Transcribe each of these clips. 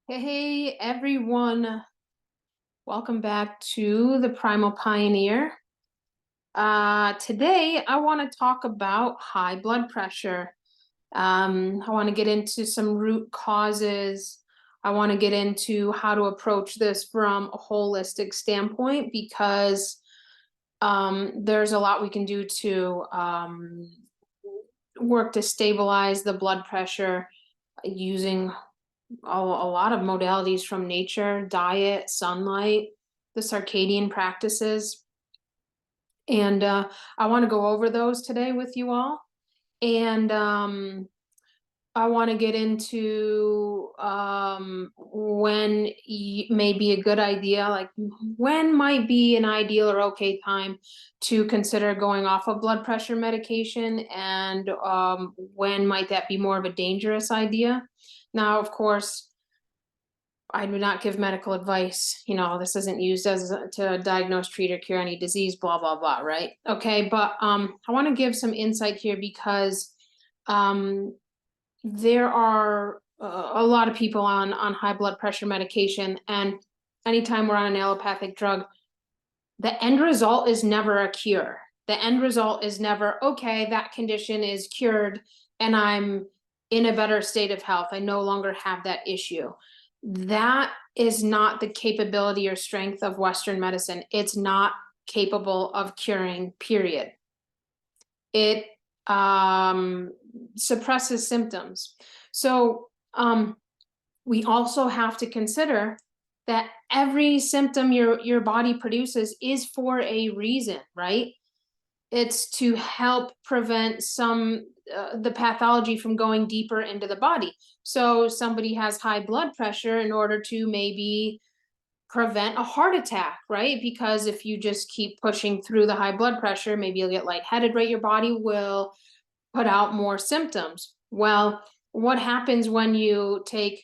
Hey everyone, welcome back to the Primal Pioneer. Today I want to talk about high blood pressure. I want to get into some root causes. I want to get into how to approach this from a holistic standpoint because there's a lot we can do to work to stabilize the blood pressure using a lot of modalities from nature, diet, sunlight, the circadian practices. And I want to go over those today with you all. And I want to get into when may be a good idea, like when might be an ideal or okay time to consider going off of blood pressure medication, and when might that be more of a dangerous idea. Now, of course, I do not give medical advice. This isn't used as to diagnose, treat, or cure any disease, blah, blah, blah, right? Okay, but I want to give some insight here because there are a lot of people on high blood pressure medication, and anytime we're on an allopathic drug, the end result is never a cure. The end result is never, okay, that condition is cured and I'm in a better state of health. I no longer have that issue. That is not the capability or strength of Western medicine. It's not capable of curing, period. It suppresses symptoms. So we also have to consider that every symptom your body produces is for a reason, right? It's to help prevent the pathology from going deeper into the body. So somebody has high blood pressure in order to maybe prevent a heart attack, right? Because if you just keep pushing through the high blood pressure, maybe you'll get lightheaded, right? Your body will put out more symptoms. Well, what happens when you take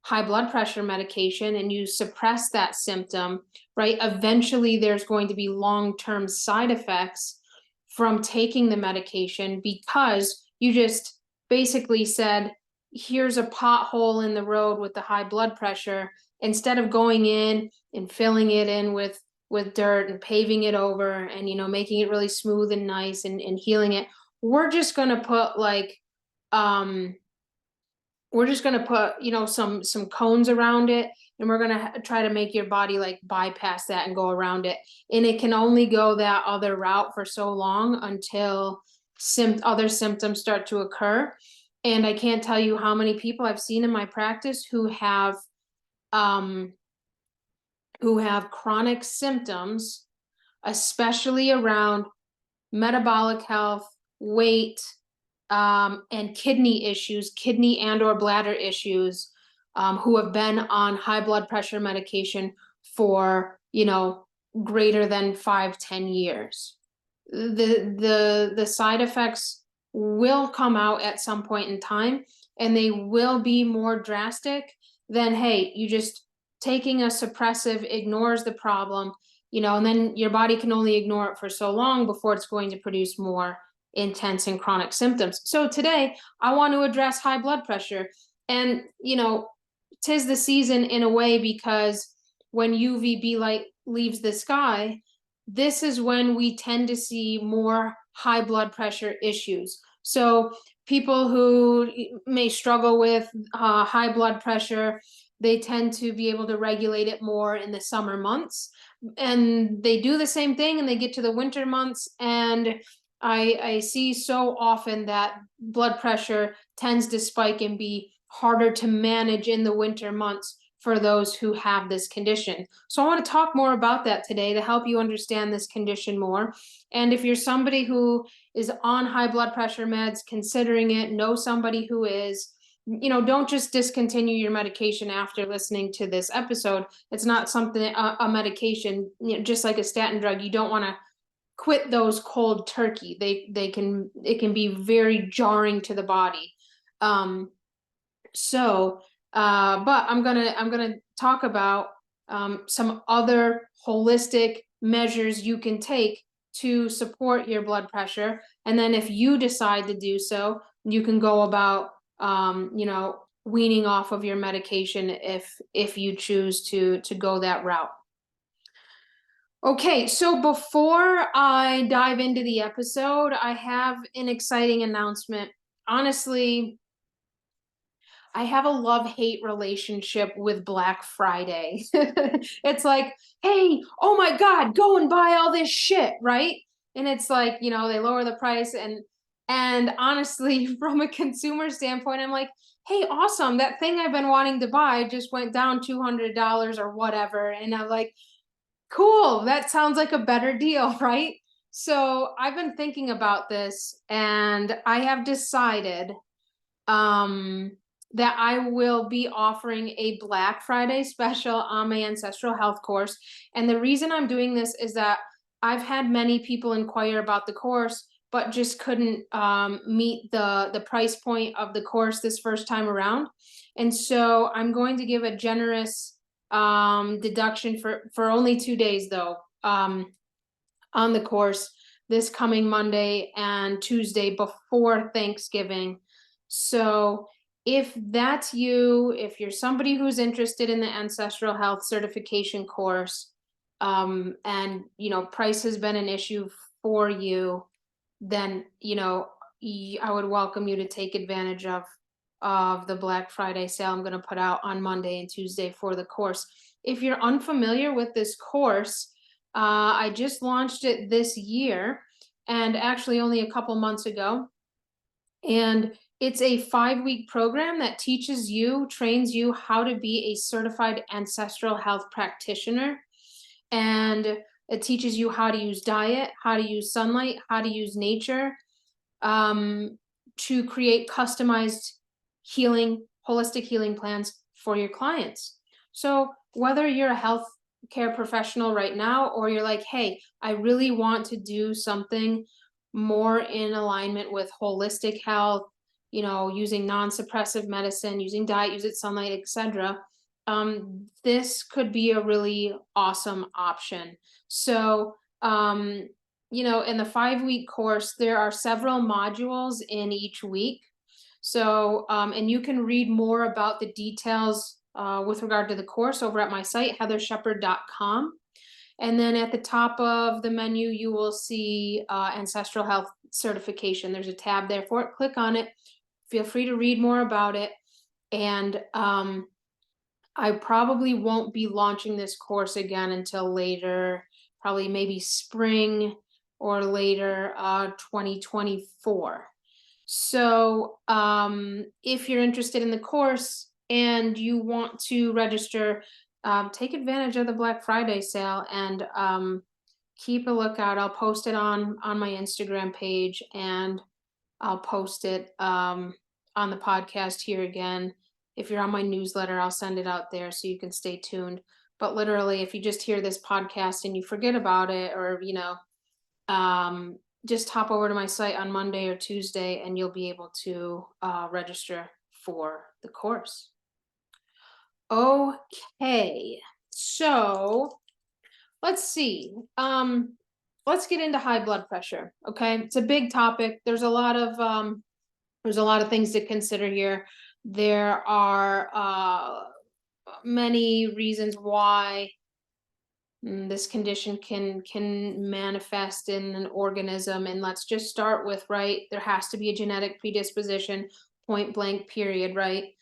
high blood pressure medication and you suppress that symptom, right? Eventually there's going to be long-term side effects from taking the medication because you just basically said, here's a pothole in the road with the high blood pressure. Instead of going in and filling it in with dirt and paving it over and making it really smooth and nice and healing it, we're just going to put some cones around it, and we're going to try to make your body like bypass that and go around it. And it can only go that other route for so long until other symptoms start to occur. And I can't tell you how many people I've seen in my practice who have chronic symptoms, especially around metabolic health, weight, and kidney issues, kidney and or bladder issues, who have been on high blood pressure medication for, greater than 5-10 years. The side effects will come out at some point in time, and they will be more drastic than, hey, you just taking a suppressive ignores the problem, and then your body can only ignore it for so long before it's going to produce more intense and chronic symptoms. So today I want to address high blood pressure. And tis the season in a way, because when UVB light leaves the sky, this is when we tend to see more high blood pressure issues. So people who may struggle with high blood pressure, they tend to be able to regulate it more in the summer months, and they do the same thing and they get to the winter months, and I see so often that blood pressure tends to spike and be harder to manage in the winter months for those who have this condition. So I want to talk more about that today to help you understand this condition more. And if you're somebody who is on high blood pressure meds, considering it, know somebody who is, don't just discontinue your medication after listening to this episode. It's not something, a medication, just like a statin drug, you don't want to quit those cold turkey. It can be very jarring to the body. But I'm gonna talk about some other holistic measures you can take to support your blood pressure. And then if you decide to do so, you can go about weaning off of your medication if you choose to go that route. Okay, so before I dive into the episode, I have an exciting announcement. Honestly, I have a love-hate relationship with Black Friday. It's like, hey, oh my God, go and buy all this shit, right? And it's like, you know, they lower the price and honestly, from a consumer standpoint, I'm like, hey, awesome, that thing I've been wanting to buy just went down $200 or whatever. And I'm like, cool, that sounds like a better deal, right? So I've been thinking about this and I have decided um that I will be offering a Black Friday special on my ancestral health course. And the reason I'm doing this is that I've had many people inquire about the course, but just couldn't meet the price point of the course this first time around. And so I'm going to give a generous deduction for only 2 days though, on the course this coming Monday and Tuesday before Thanksgiving. So if that's you, if you're somebody who's interested in the ancestral health certification course, and you know, price has been an issue for you, then you know, I would welcome you to take advantage of the Black Friday sale I'm going to put out on Monday and Tuesday for the course. If you're unfamiliar with this course, I just launched it this year and actually only a couple months ago. And it's a 5-week program that teaches you, trains you how to be a certified ancestral health practitioner. And it teaches you how to use diet, how to use sunlight, how to use nature, to create customized healing, holistic healing plans for your clients. So whether you're a health care professional right now, or you're like, hey, I really want to do something more in alignment with holistic health, you know, using non-suppressive medicine, using diet, using sunlight, etc. This could be a really awesome option. So, you know, in the 5-week course, there are several modules in each week. So, and you can read more about the details with regard to the course over at my site, heatharshepard.com. And then at the top of the menu, you will see ancestral health certification. There's a tab there for it. Click on it. Feel free to read more about it. And I probably won't be launching this course again until later, probably maybe spring or later 2024. So if you're interested in the course and you want to register, take advantage of the Black Friday sale and keep a lookout. I'll post it on my Instagram page, and I'll post it on the podcast here again. If you're on my newsletter, I'll send it out there so you can stay tuned. But literally, if you just hear this podcast and you forget about it, or, you know, just hop over to my site on Monday or Tuesday and you'll be able to register for the course. Okay, so let's see. Let's get into high blood pressure. Okay, it's a big topic. There's a lot of things to consider here. There are many reasons why this condition can manifest in an organism. And let's just start with, right, there has to be a genetic predisposition, point blank, period, right?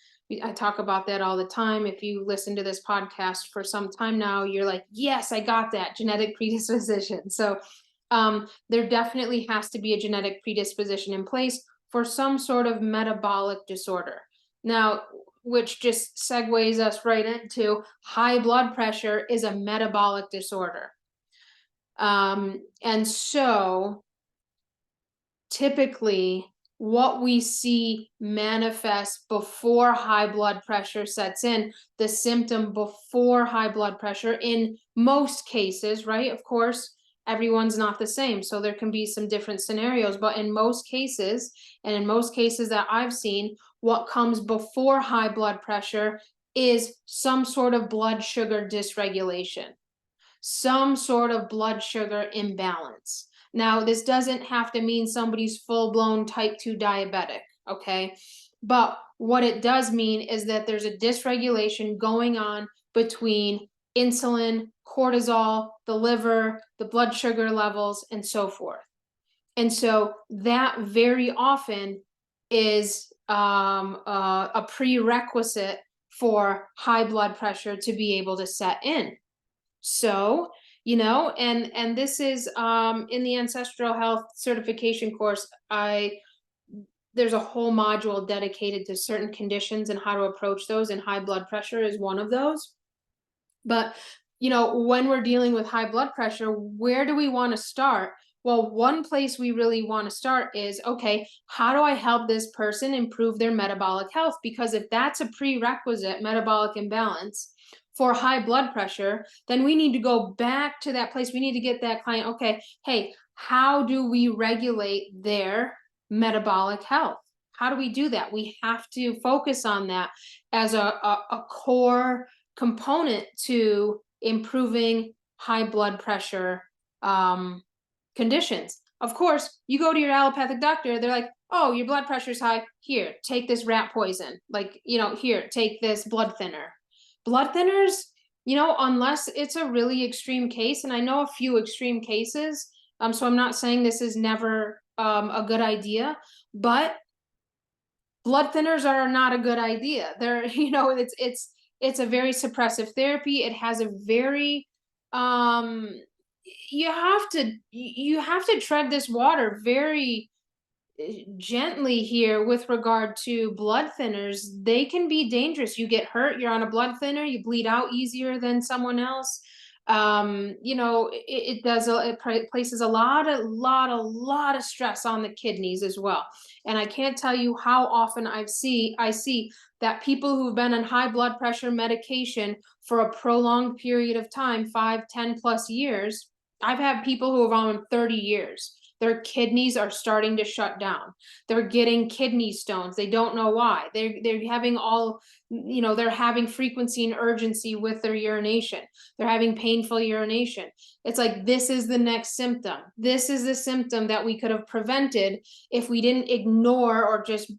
I talk about that all the time. If you listen to this podcast for some time now, you're like, yes, I got that, genetic predisposition. So there definitely has to be a genetic predisposition in place for some sort of metabolic disorder. Now, which just segues us right into high blood pressure is a metabolic disorder. And so typically what we see manifest before high blood pressure sets in, the symptom before high blood pressure in most cases, right? Of course, everyone's not the same, so there can be some different scenarios, but in most cases, and in most cases that I've seen, what comes before high blood pressure is some sort of blood sugar dysregulation, some sort of blood sugar imbalance. Now, this doesn't have to mean somebody's full-blown type 2 diabetic, okay? But what it does mean is that there's a dysregulation going on between insulin, cortisol, the liver, the blood sugar levels, and so forth. And so that very often is a prerequisite for high blood pressure to be able to set in. So, and this is in the ancestral health certification course, there's a whole module dedicated to certain conditions and how to approach those, and high blood pressure is one of those. But, when we're dealing with high blood pressure, where do we want to start? Well, one place we really want to start is, okay, how do I help this person improve their metabolic health? Because if that's a prerequisite, metabolic imbalance for high blood pressure, then we need to go back to that place. We need to get that client, okay, hey, how do we regulate their metabolic health? How do we do that? We have to focus on that as a core component to improving high blood pressure conditions. Of course, you go to your allopathic doctor, they're like, oh, your blood pressure's high. Here, take this rat poison. Like, here, take this blood thinner. Blood thinners, unless it's a really extreme case, and I know a few extreme cases, so I'm not saying this is never a good idea, but blood thinners are not a good idea. They're, it's a very suppressive therapy. It has a very you have to tread this water very gently here with regard to blood thinners. They can be dangerous. You get hurt, you're on a blood thinner, you bleed out easier than someone else. It places a lot of stress on the kidneys as well. And I can't tell you how often I see that people who've been on high blood pressure medication for a prolonged period of time, 5, 10 plus years. I've had people who have on 30 years. Their kidneys are starting to shut down. They're getting kidney stones. They don't know why. They're having they're having frequency and urgency with their urination. They're having painful urination. It's like, this is the next symptom. This is the symptom that we could have prevented if we didn't ignore or just,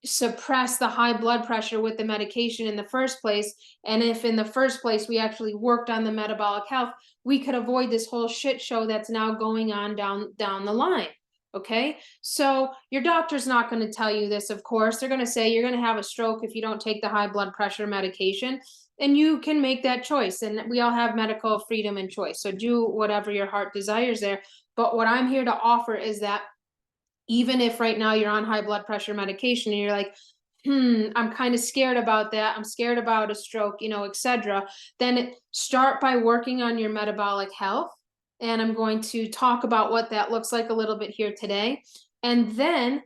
suppress the high blood pressure with the medication in the first place. And if in the first place we actually worked on the metabolic health, we could avoid this whole shit show that's now going on down the line. Okay, so your doctor's not going to tell you this, of course. They're going to say you're going to have a stroke if you don't take the high blood pressure medication, and you can make that choice. And we all have medical freedom and choice, so do whatever your heart desires there. But what I'm here to offer is that even if right now you're on high blood pressure medication and you're like, I'm kind of scared about that, I'm scared about a stroke, etc., then start by working on your metabolic health. And I'm going to talk about what that looks like a little bit here today. And then,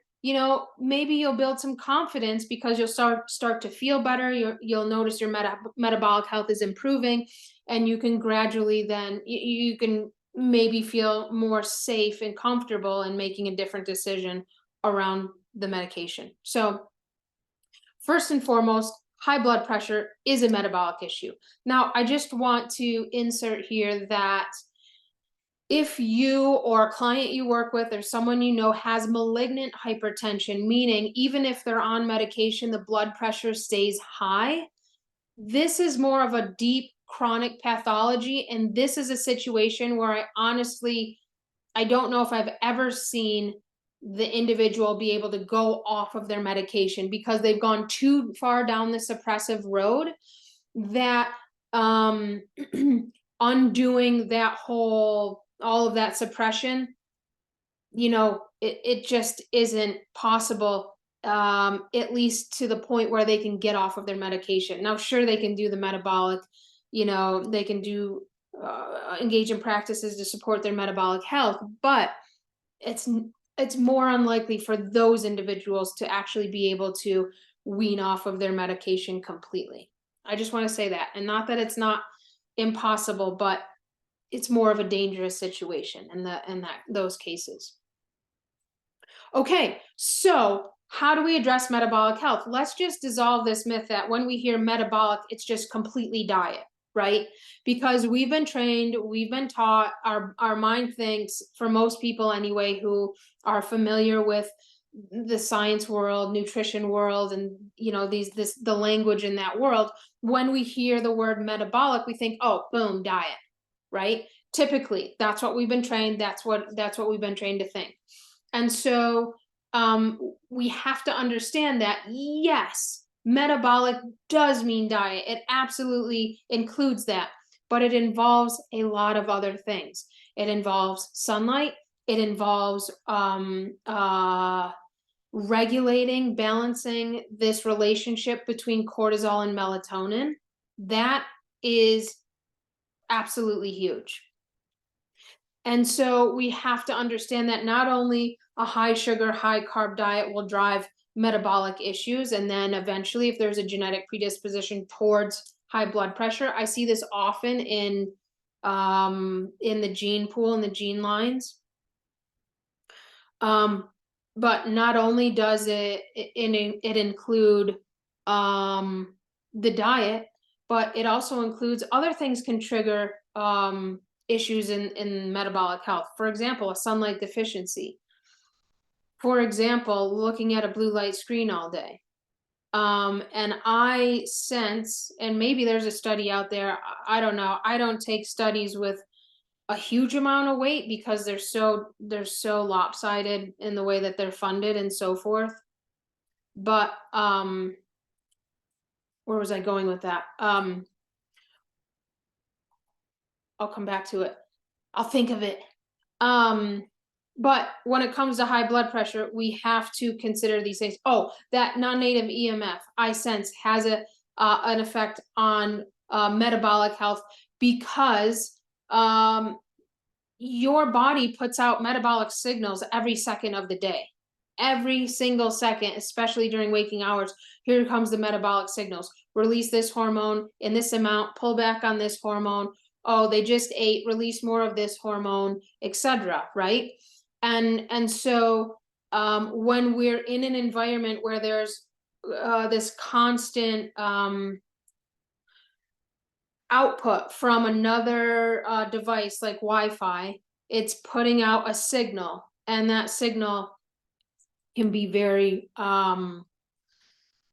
maybe you'll build some confidence because you'll start to feel better. You'll notice your metabolic health is improving, and you can gradually then, you can maybe feel more safe and comfortable in making a different decision around the medication. So first and foremost, high blood pressure is a metabolic issue. Now, I just want to insert here that if you or a client you work with or someone has malignant hypertension, meaning even if they're on medication, the blood pressure stays high, this is more of a deep chronic pathology. And this is a situation where I don't know if I've ever seen the individual be able to go off of their medication because they've gone too far down the suppressive road, that undoing that all of that suppression, it just isn't possible, at least to the point where they can get off of their medication. Now, sure, they can do the metabolic, they can do engage in practices to support their metabolic health, but it's more unlikely for those individuals to actually be able to wean off of their medication completely. I just want to say that, and not that it's not impossible, but it's more of a dangerous situation in those cases. Okay, so how do we address metabolic health? Let's just dissolve this myth that when we hear metabolic, it's just completely diet, right? Because we've been trained, we've been taught, our mind thinks, for most people anyway, who are familiar with the science world, nutrition world, and the language in that world, when we hear the word metabolic, we think, oh, boom, diet, right? Typically, that's what we've been trained. That's what we've been trained to think. And so we have to understand that, yes, metabolic does mean diet. It absolutely includes that, but it involves a lot of other things. It involves sunlight. It involves regulating, balancing this relationship between cortisol and melatonin. That is absolutely huge. And so we have to understand that not only a high sugar, high carb diet will drive metabolic issues, and then eventually, if there's a genetic predisposition towards high blood pressure, I see this often in the gene pool and the gene lines. But not only does it include the diet, but it also includes other things can trigger issues in metabolic health. For example, a sunlight deficiency. For example, looking at a blue light screen all day. And I sense, and maybe there's a study out there, I don't know. I don't take studies with a huge amount of weight because they're so lopsided in the way that they're funded and so forth. But where was I going with that? I'll come back to it. I'll think of it. But when it comes to high blood pressure, we have to consider these things. Oh, that non-native EMF, I sense, has an effect on metabolic health because your body puts out metabolic signals every second of the day. Every single second, especially during waking hours, here comes the metabolic signals. Release this hormone in this amount, pull back on this hormone. Oh, they just ate, release more of this hormone, etc. Right? And so when we're in an environment where there's this constant output from another device like Wi-Fi, it's putting out a signal, and that signal can be very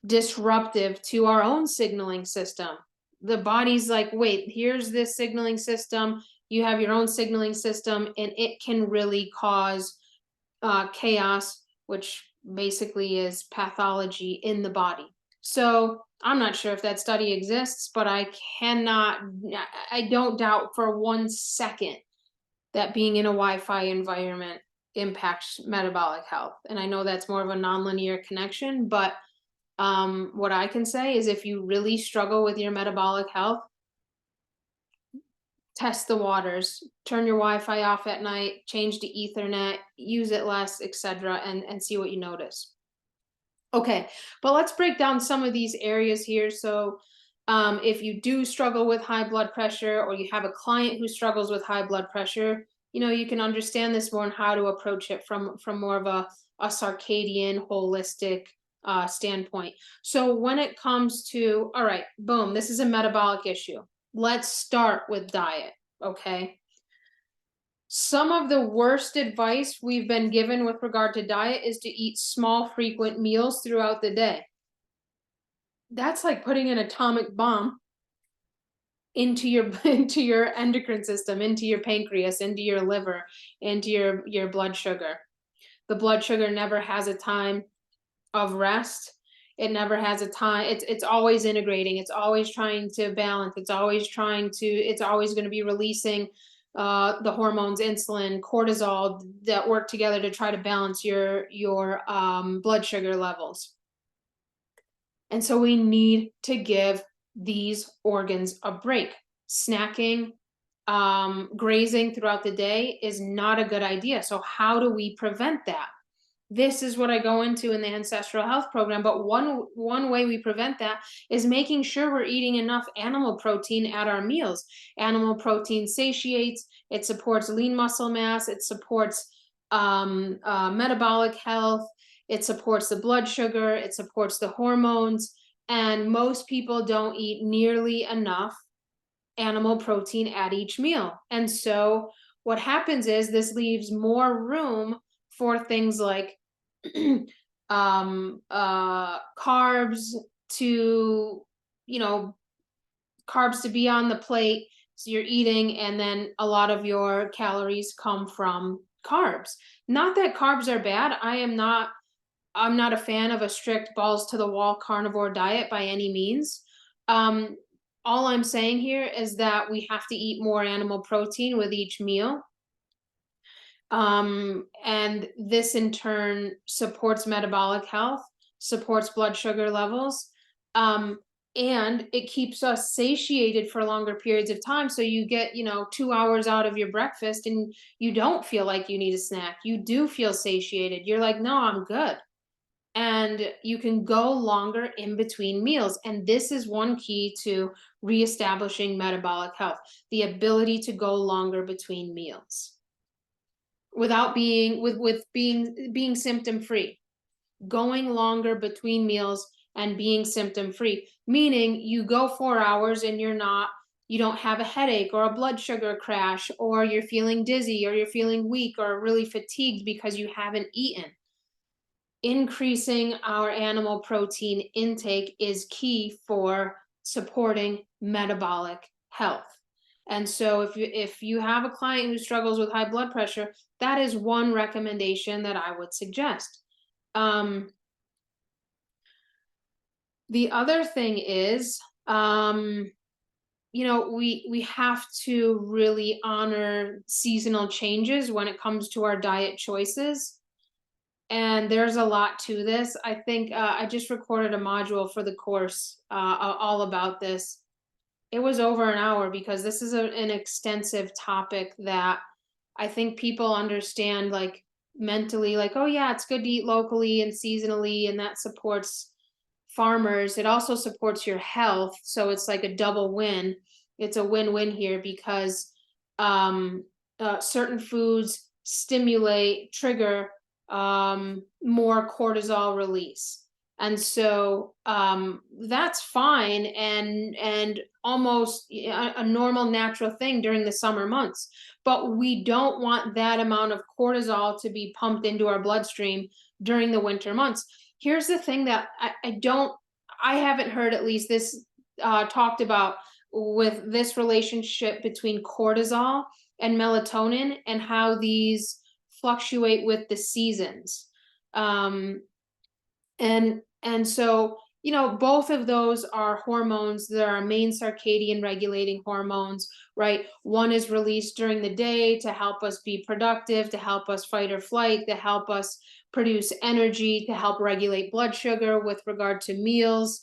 disruptive to our own signaling system. The body's like, wait, here's this signaling system, you have your own signaling system, and it can really cause chaos, which basically is pathology in the body. So I'm not sure if that study exists, but I don't doubt for 1 second that being in a Wi-Fi environment impacts metabolic health. And I know that's more of a nonlinear connection, but what I can say is if you really struggle with your metabolic health, test the waters, turn your Wi-Fi off at night, change to Ethernet, use it less, etc., and see what you notice. Okay, but let's break down some of these areas here. So if you do struggle with high blood pressure, or you have a client who struggles with high blood pressure, you can understand this more and how to approach it from more of a circadian, holistic standpoint. So when it comes to, all right, boom, this is a metabolic issue. Let's start with diet, okay? Some of the worst advice we've been given with regard to diet is to eat small, frequent meals throughout the day. That's like putting an atomic bomb into your endocrine system, into your pancreas, into your liver, into your blood sugar. The blood sugar never has a time of rest. It never has a time. It's always integrating. It's always trying to balance. It's always going to be releasing the hormones, insulin, cortisol, that work together to try to balance your blood sugar levels. And so we need to give these organs a break. Snacking, grazing throughout the day is not a good idea. So how do we prevent that? This is what I go into in the ancestral health program. But one way we prevent that is making sure we're eating enough animal protein at our meals. Animal protein satiates, it supports lean muscle mass, it supports metabolic health, it supports the blood sugar, it supports the hormones, and most people don't eat nearly enough animal protein at each meal. And so what happens is this leaves more room for things like carbs to, carbs to be on the plate. So you're eating, and then a lot of your calories come from carbs. Not that carbs are bad. I'm not a fan of a strict balls to the wall carnivore diet by any means. All I'm saying here is that we have to eat more animal protein with each meal. And this in turn supports metabolic health, supports blood sugar levels, and it keeps us satiated for longer periods of time. So you get, 2 hours out of your breakfast and you don't feel like you need a snack. You do feel satiated. You're like, no, I'm good. And you can go longer in between meals. And this is one key to reestablishing metabolic health, the ability to go longer between meals without being being symptom free, going longer between meals and being symptom free, meaning you go 4 hours and you don't have a headache or a blood sugar crash, or you're feeling dizzy, or you're feeling weak or really fatigued because you haven't eaten. Increasing our animal protein intake is key for supporting metabolic health. And so if you have a client who struggles with high blood pressure, that is one recommendation that I would suggest. The other thing is, we have to really honor seasonal changes when it comes to our diet choices. And there's a lot to this. I think I just recorded a module for the course all about this. It was over an hour because this is an extensive topic that I think people understand, like mentally, like, oh yeah, it's good to eat locally and seasonally, and that supports farmers. It also supports your health. So it's like a double win. It's a win-win here because certain foods trigger more cortisol release. And so that's fine and almost a normal natural thing during the summer months. But we don't want that amount of cortisol to be pumped into our bloodstream during the winter months. Here's the thing that I haven't heard, at least this talked about, with this relationship between cortisol and melatonin and how these fluctuate with the seasons. And so, both of those are hormones that are main circadian regulating hormones, right? One is released during the day to help us be productive, to help us fight or flight, to help us produce energy, to help regulate blood sugar with regard to meals,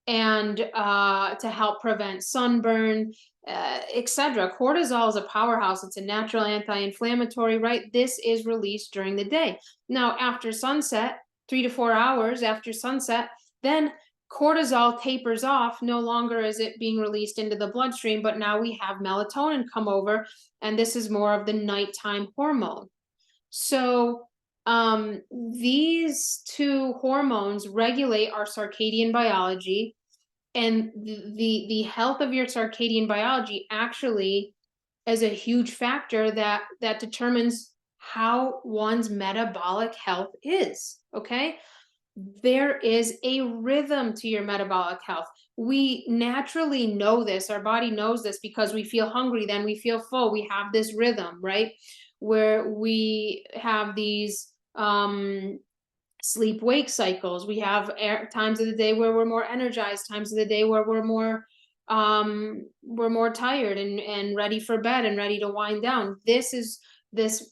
and to help prevent sunburn, etc. Cortisol is a powerhouse. It's a natural anti-inflammatory, right? This is released during the day. Now, after sunset, 3 to 4 hours after sunset, then cortisol tapers off. No longer is it being released into the bloodstream, but now we have melatonin come over, and this is more of the nighttime hormone. So these two hormones regulate our circadian biology, and the health of your circadian biology actually is a huge factor that determines how one's metabolic health is. Okay, there is a rhythm to your metabolic health. We naturally know this. Our body knows this because we feel hungry, then we feel full. We have this rhythm, right? Where we have these sleep wake cycles. We have times of the day where we're more energized, times of the day where we're more tired and ready for bed and ready to wind down. This is this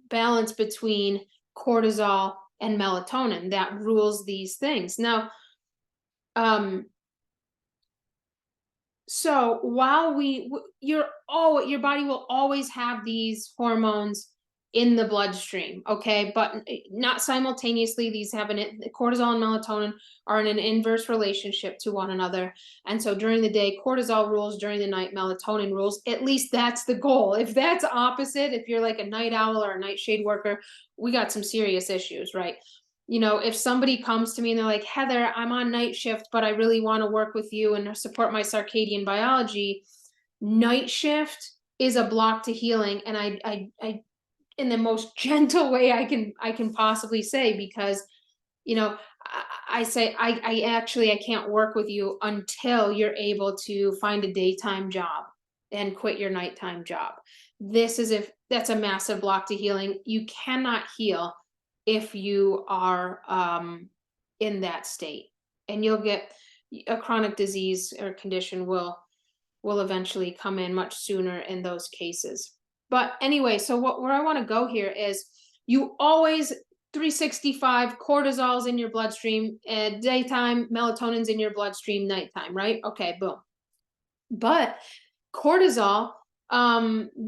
balance between cortisol and melatonin that rules these things. Now, so while your body will always have these hormones in the bloodstream, okay, but not simultaneously. These have cortisol and melatonin are in an inverse relationship to one another. And so during the day, cortisol rules, during the night, melatonin rules. At least that's the goal. If that's opposite, if you're like a night owl or a nightshade worker, we got some serious issues, right? If somebody comes to me and they're like, Heather, I'm on night shift, but I really want to work with you and support my circadian biology. Night shift is a block to healing. And in the most gentle way I can possibly say, because you know, I say I actually I can't work with you until you're able to find a daytime job and quit your nighttime job. This is if that's a massive block to healing. You cannot heal if you are in that state, and you'll get a chronic disease or condition will eventually come in much sooner in those cases. But anyway, so where I want to go here is you always 365 cortisol's in your bloodstream, daytime, melatonin's in your bloodstream, nighttime, right? Okay, boom. But cortisol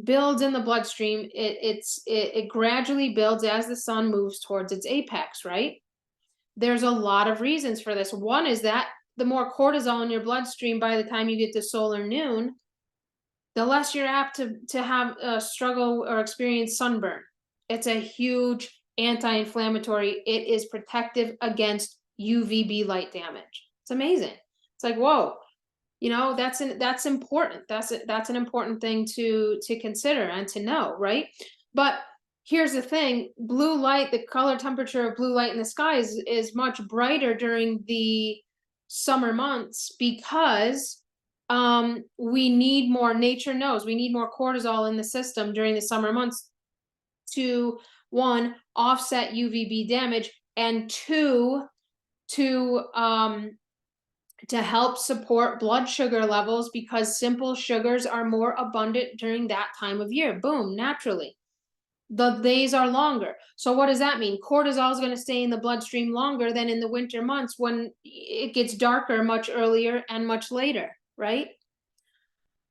builds in the bloodstream. It gradually builds as the sun moves towards its apex, right? There's a lot of reasons for this. One is that the more cortisol in your bloodstream by the time you get to solar noon, the less you're apt to have a struggle or experience sunburn. It's a huge anti-inflammatory. It is protective against UVB light damage. It's amazing. It's like, whoa, that's important. That's an important thing to consider and to know, right? But here's the thing: blue light, the color temperature of blue light in the sky is much brighter during the summer months, because we need more. Nature knows we need more cortisol in the system during the summer months to, one, offset UVB damage, and two, to help support blood sugar levels, because simple sugars are more abundant during that time of year. Boom, naturally. The days are longer. So what does that mean? Cortisol is going to stay in the bloodstream longer than in the winter months, when it gets darker much earlier and much later, right?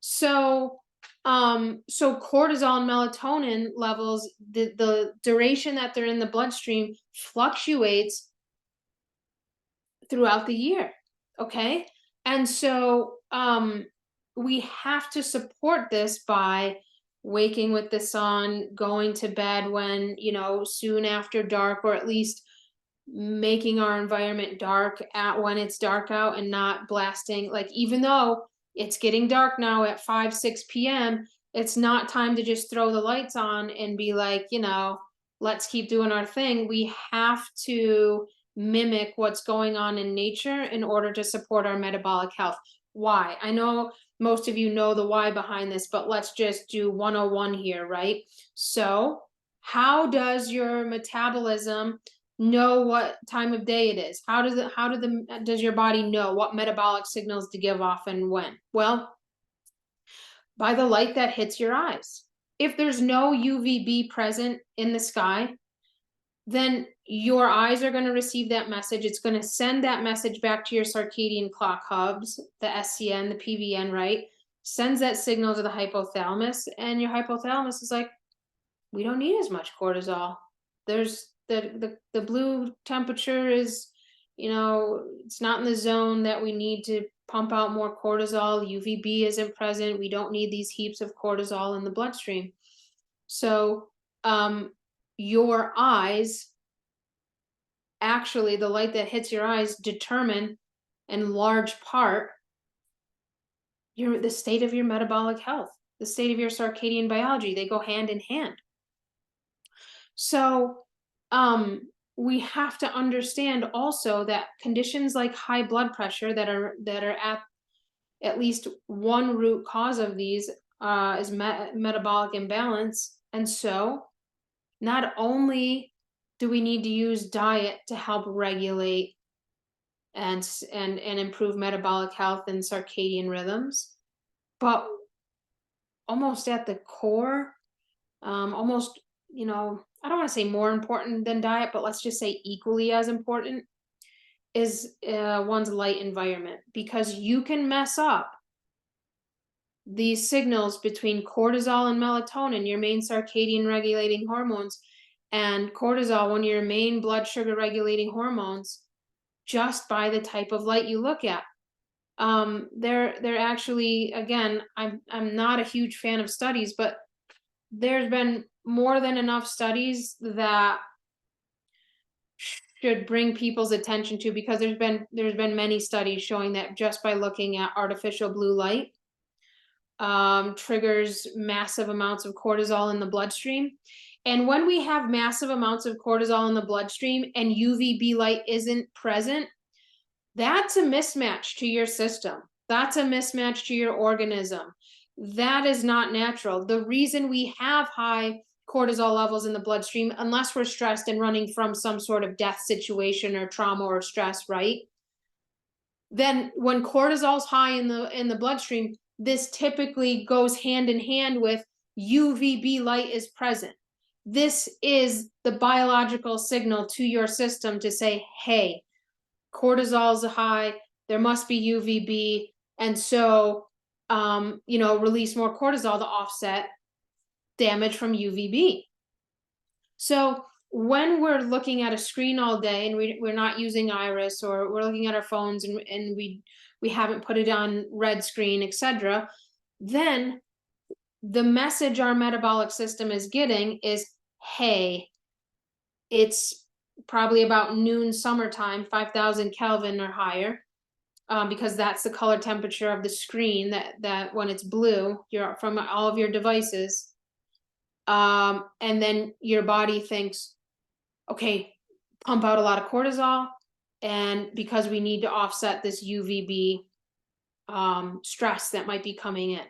So cortisol and melatonin levels, the duration that they're in the bloodstream fluctuates throughout the year. Okay. And so we have to support this by waking with the sun, going to bed when, soon after dark, or at least making our environment dark at when it's dark out, and not blasting, like, even though it's getting dark now at 5, 6 p.m., it's not time to just throw the lights on and be like, let's keep doing our thing. We have to mimic what's going on in nature in order to support our metabolic health. Why? I know most of you know the why behind this, but let's just do 101 here, right? So how does your metabolism know what time of day it is? Does your body know what metabolic signals to give off and when? Well, by the light that hits your eyes. If there's no UVB present in the sky, then your eyes are going to receive that message. It's going to send that message back to your circadian clock hubs, the SCN, the PVN, right? Sends that signal to the hypothalamus, and your hypothalamus is like, we don't need as much cortisol. There's the blue temperature is, it's not in the zone that we need to pump out more cortisol. UVB isn't present. We don't need these heaps of cortisol in the bloodstream. So your eyes, actually, the light that hits your eyes determine, in large part, the state of your metabolic health, the state of your circadian biology. They go hand in hand. So we have to understand also that conditions like high blood pressure that are at least one root cause of these is metabolic imbalance. And so not only do we need to use diet to help regulate and improve metabolic health and circadian rhythms, but almost at the core, almost, I don't want to say more important than diet, but let's just say equally as important, is one's light environment, because you can mess up these signals between cortisol and melatonin, your main circadian regulating hormones, and cortisol, one of your main blood sugar regulating hormones, just by the type of light you look at. They're actually, again, I'm not a huge fan of studies, but there's been more than enough studies that should bring people's attention to, because there's been many studies showing that just by looking at artificial blue light triggers massive amounts of cortisol in the bloodstream. And when we have massive amounts of cortisol in the bloodstream and UVB light isn't present, that's a mismatch to your system. That's a mismatch to your organism. That is not natural. The reason we have high cortisol levels in the bloodstream, unless we're stressed and running from some sort of death situation or trauma or stress, right? Then when cortisol's high in the bloodstream, this typically goes hand in hand with UVB light is present. This is the biological signal to your system to say, hey, cortisol's high, there must be UVB, and so release more cortisol to offset damage from UVB. So when we're looking at a screen all day and we're not using iris, or we're looking at our phones and we haven't put it on red screen, etc., then the message our metabolic system is getting is, hey, it's probably about noon summertime, 5,000 Kelvin or higher, because that's the color temperature of the screen that when it's blue, you're from all of your devices. And then your body thinks, okay, pump out a lot of cortisol, and because we need to offset this UVB stress that might be coming in.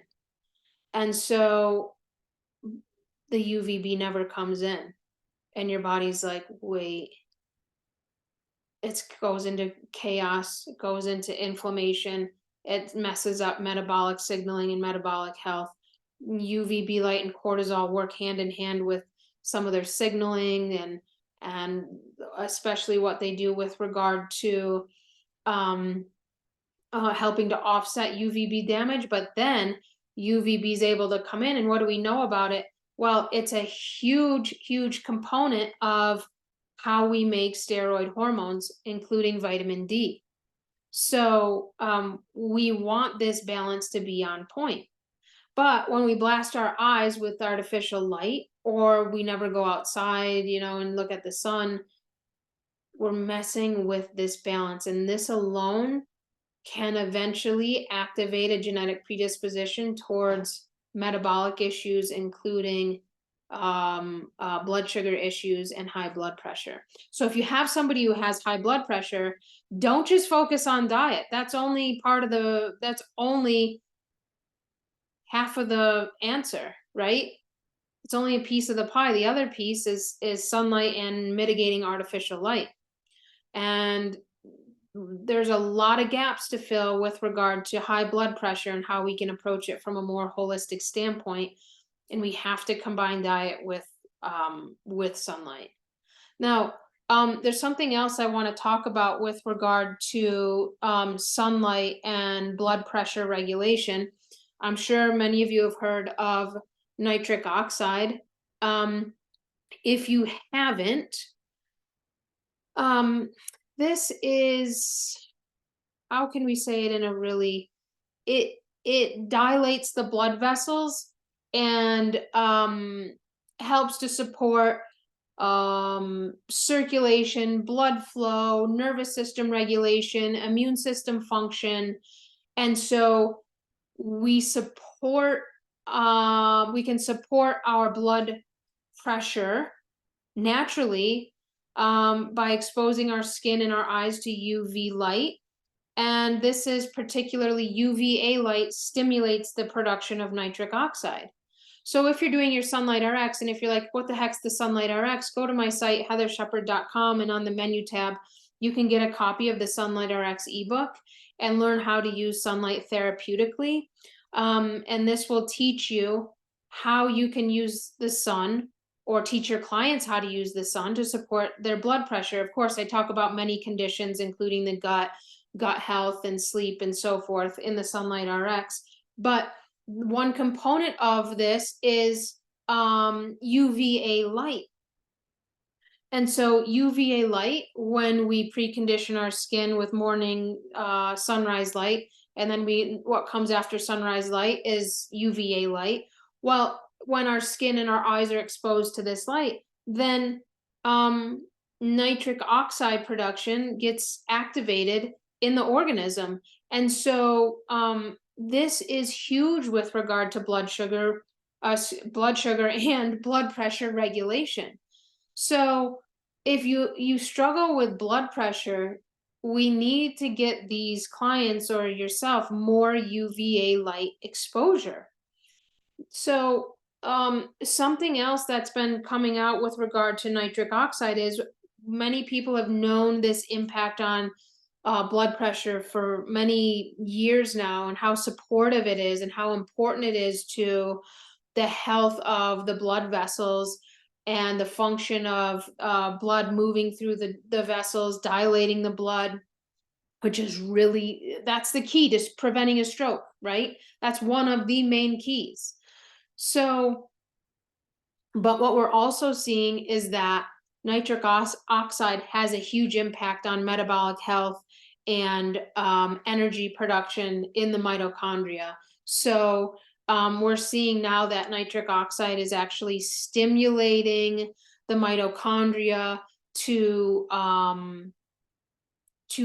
And so the UVB never comes in, and your body's like, wait, it goes into chaos, it goes into inflammation, it messes up metabolic signaling and metabolic health. UVB light and cortisol work hand in hand with some of their signaling, and especially what they do with regard to helping to offset UVB damage. But then UVB is able to come in, and what do we know about it? Well, it's a huge component of how we make steroid hormones, including vitamin D. So we want this balance to be on point. But when we blast our eyes with artificial light, or we never go outside, and look at the sun, we're messing with this balance. And this alone can eventually activate a genetic predisposition towards metabolic issues, including blood sugar issues and high blood pressure. So if you have somebody who has high blood pressure, don't just focus on diet. That's only half of the answer, right? It's only a piece of the pie. The other piece is sunlight and mitigating artificial light. And there's a lot of gaps to fill with regard to high blood pressure and how we can approach it from a more holistic standpoint. And we have to combine diet with sunlight. Now, there's something else I want to talk about with regard to sunlight and blood pressure regulation. I'm sure many of you have heard of nitric oxide. If you haven't, this is, how can we say it in a really, it dilates the blood vessels and helps to support circulation, blood flow, nervous system regulation, immune system function. And so we can support our blood pressure naturally by exposing our skin and our eyes to UV light. And this is particularly UVA light stimulates the production of nitric oxide. So if you're doing your Sunlight RX, and if you're like, what the heck's the Sunlight RX, go to my site, heatharshepard.com, and on the menu tab, you can get a copy of the Sunlight RX ebook and learn how to use sunlight therapeutically. And this will teach you how you can use the sun, or teach your clients how to use the sun to support their blood pressure. Of course, I talk about many conditions, including the gut health and sleep and so forth in the Sunlight RX. But one component of this is UVA light. And so UVA light, when we precondition our skin with morning sunrise light, and then what comes after sunrise light is UVA light. Well, when our skin and our eyes are exposed to this light, then nitric oxide production gets activated in the organism. And so this is huge with regard to blood sugar blood sugar and blood pressure regulation. So if you struggle with blood pressure, we need to get these clients or yourself more UVA light exposure. So something else that's been coming out with regard to nitric oxide is many people have known this impact on blood pressure for many years now, and how supportive it is and how important it is to the health of the blood vessels and the function of blood moving through the vessels, dilating the blood, which is really, that's the key to preventing a stroke, right? That's one of the main keys. So, but what we're also seeing is that nitric oxide has a huge impact on metabolic health and energy production in the mitochondria. So we're seeing now that nitric oxide is actually stimulating the mitochondria to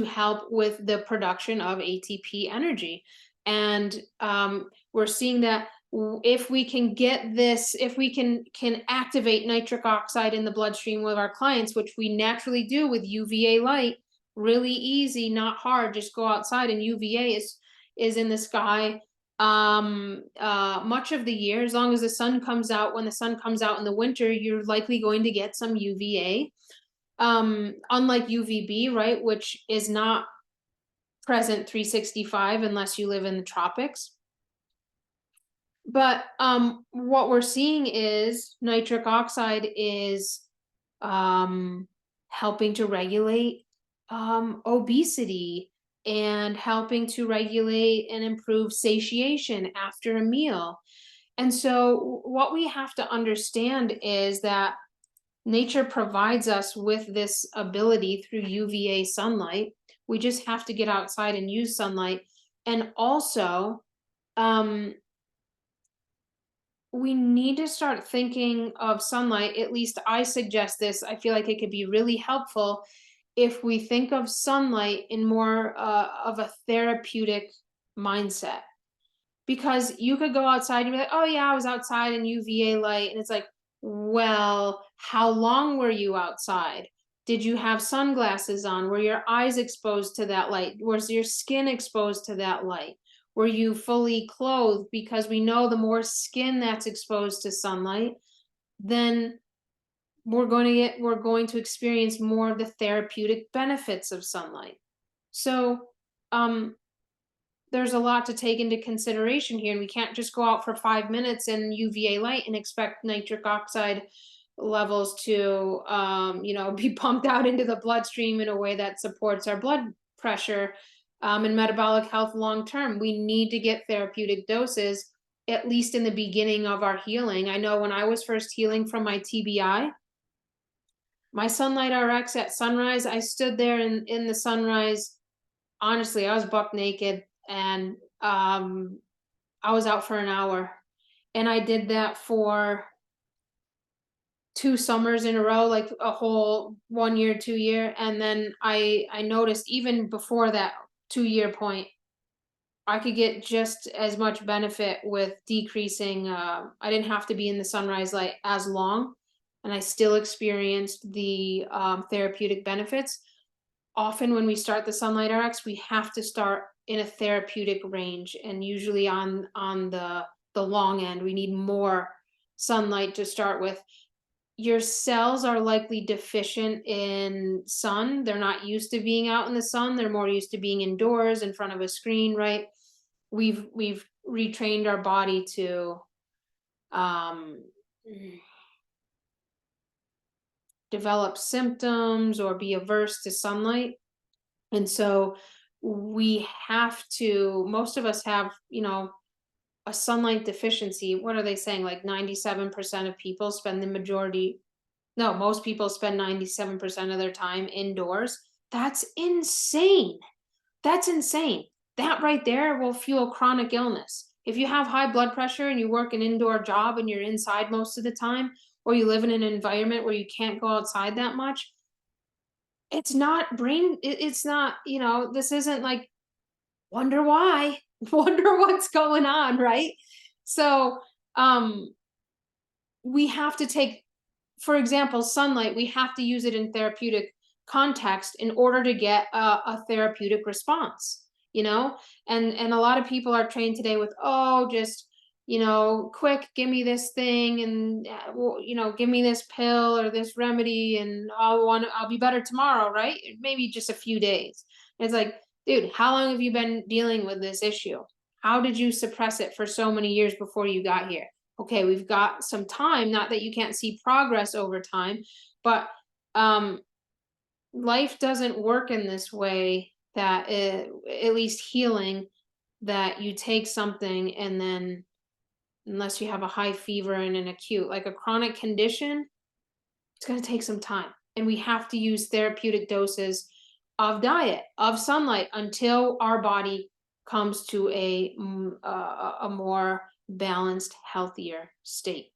help with the production of ATP energy. And we're seeing that if we can get this, if we can activate nitric oxide in the bloodstream with our clients, which we naturally do with UVA light, really easy, not hard, just go outside, and UVA is in the sky much of the year. As long as the sun comes out, when the sun comes out in the winter, you're likely going to get some UVA. Unlike UVB, right, which is not present 365 unless you live in the tropics. But what we're seeing is nitric oxide is helping to regulate obesity, and helping to regulate and improve satiation after a meal. And so what we have to understand is that nature provides us with this ability through UVA sunlight. We just have to get outside and use sunlight. And also, we need to start thinking of sunlight. At least I suggest this. I feel like it could be really helpful if we think of sunlight in more of a therapeutic mindset. Because you could go outside and be like, oh yeah, I was outside in UVA light. And it's like, well, how long were you outside? Did you have sunglasses on? Were your eyes exposed to that light? Was your skin exposed to that light? Were you fully clothed? Because we know the more skin that's exposed to sunlight, then we're going to experience more of the therapeutic benefits of sunlight. So there's a lot to take into consideration here, and we can't just go out for 5 minutes in UVA light and expect nitric oxide levels to be pumped out into the bloodstream in a way that supports our blood pressure and metabolic health long term. We need to get therapeutic doses, at least in the beginning of our healing. I know when I was first healing from my TBI, my Sunlight RX at sunrise, I stood there in the sunrise. Honestly, I was buck naked, and I was out for an hour. And I did that for 2 summers in a row, like a whole 1 year, 2 year. And then I noticed even before that 2 year point, I could get just as much benefit with decreasing. I didn't have to be in the sunrise light as long, and I still experienced the therapeutic benefits. Often when we start the Sunlight RX, we have to start in a therapeutic range, and usually on the long end, we need more sunlight to start with. Your cells are likely deficient in sun. They're not used to being out in the sun. They're more used to being indoors in front of a screen, right? We've retrained our body to develop symptoms or be averse to sunlight. And so we have to, most of us have, a sunlight deficiency. What are they saying? Like 97% of people spend most people spend 97% of their time indoors. That's insane. That's insane. That right there will fuel chronic illness. If you have high blood pressure and you work an indoor job and you're inside most of the time, or you live in an environment where you can't go outside that much, it's not, this isn't like, wonder why, wonder what's going on, right? So we have to take, for example, sunlight, we have to use it in therapeutic context in order to get a therapeutic response, you know? And a lot of people are trained today with, oh, just, quick, give me this thing and, well, give me this pill or this remedy and I'll be better tomorrow, right? Maybe just a few days. It's like, dude, how long have you been dealing with this issue? How did you suppress it for so many years before you got here? Okay, we've got some time, not that you can't see progress over time, but um life doesn't work in this way, that at least healing, that you take something and then, unless you have a high fever and an acute, like a chronic condition, it's going to take some time, and we have to use therapeutic doses of diet, of sunlight, until our body comes to a more balanced, healthier state.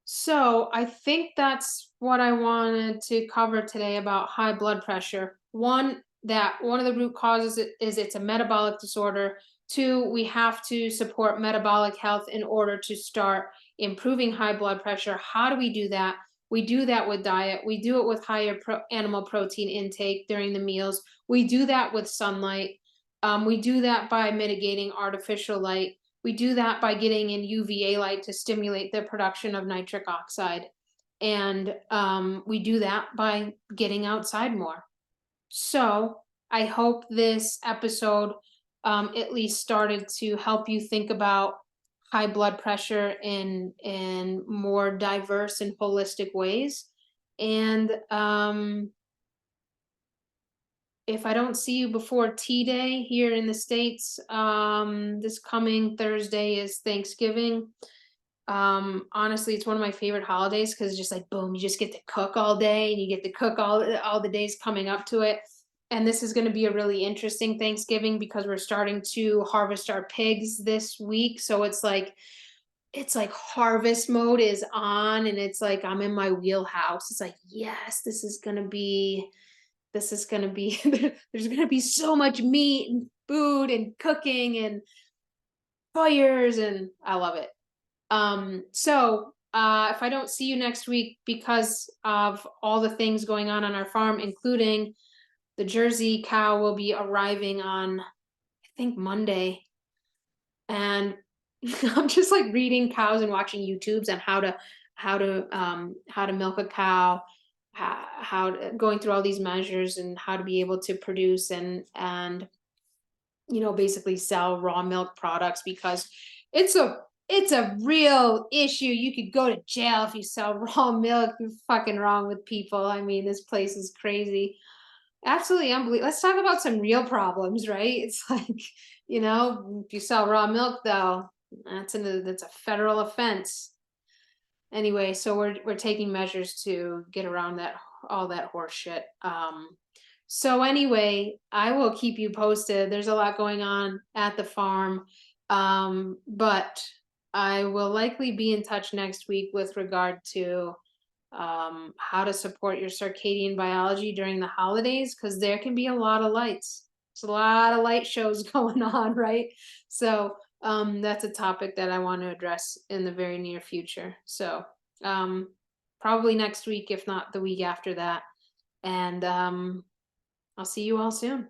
So I think that's what I wanted to cover today about high blood pressure. One, that one of the root causes is it's a metabolic disorder. Two, we have to support metabolic health in order to start improving high blood pressure. How do we do that? We do that with diet. We do it with higher animal protein intake during the meals. We do that with sunlight. We do that by mitigating artificial light. We do that by getting in UVA light to stimulate the production of nitric oxide. And we do that by getting outside more. So I hope this episode at least started to help you think about high blood pressure in more diverse and holistic ways. And if I don't see you before Tea Day here in the States, this coming Thursday is Thanksgiving. Honestly, it's one of my favorite holidays because just like boom, you just get to cook all day and you get to cook all the days coming up to it. And this is going to be a really interesting Thanksgiving because we're starting to harvest our pigs this week. So it's like harvest mode is on, and it's like I'm in my wheelhouse. It's like, yes, this is gonna be there's gonna be so much meat and food and cooking and fires, and I love it. So if I don't see you next week because of all the things going on our farm, including the Jersey cow will be arriving on, I think, Monday, and I'm just like reading cows and watching YouTubes on how to milk a cow, going through all these measures and how to be able to produce and basically sell raw milk products, because it's a real issue. You could go to jail if you sell raw milk. You're fucking wrong with people. I mean, this place is crazy. Absolutely unbelievable. Let's talk about some real problems, right? It's like, if you sell raw milk, though, that's a federal offense. Anyway, so we're taking measures to get around all that horse shit. So anyway, I will keep you posted. There's a lot going on at the farm. But I will likely be in touch next week with regard to how to support your circadian biology during the holidays, because there can be a lot of lights. There's a lot of light shows going on, right? So that's a topic that I want to address in the very near future. So probably next week, if not the week after that. And I'll see you all soon.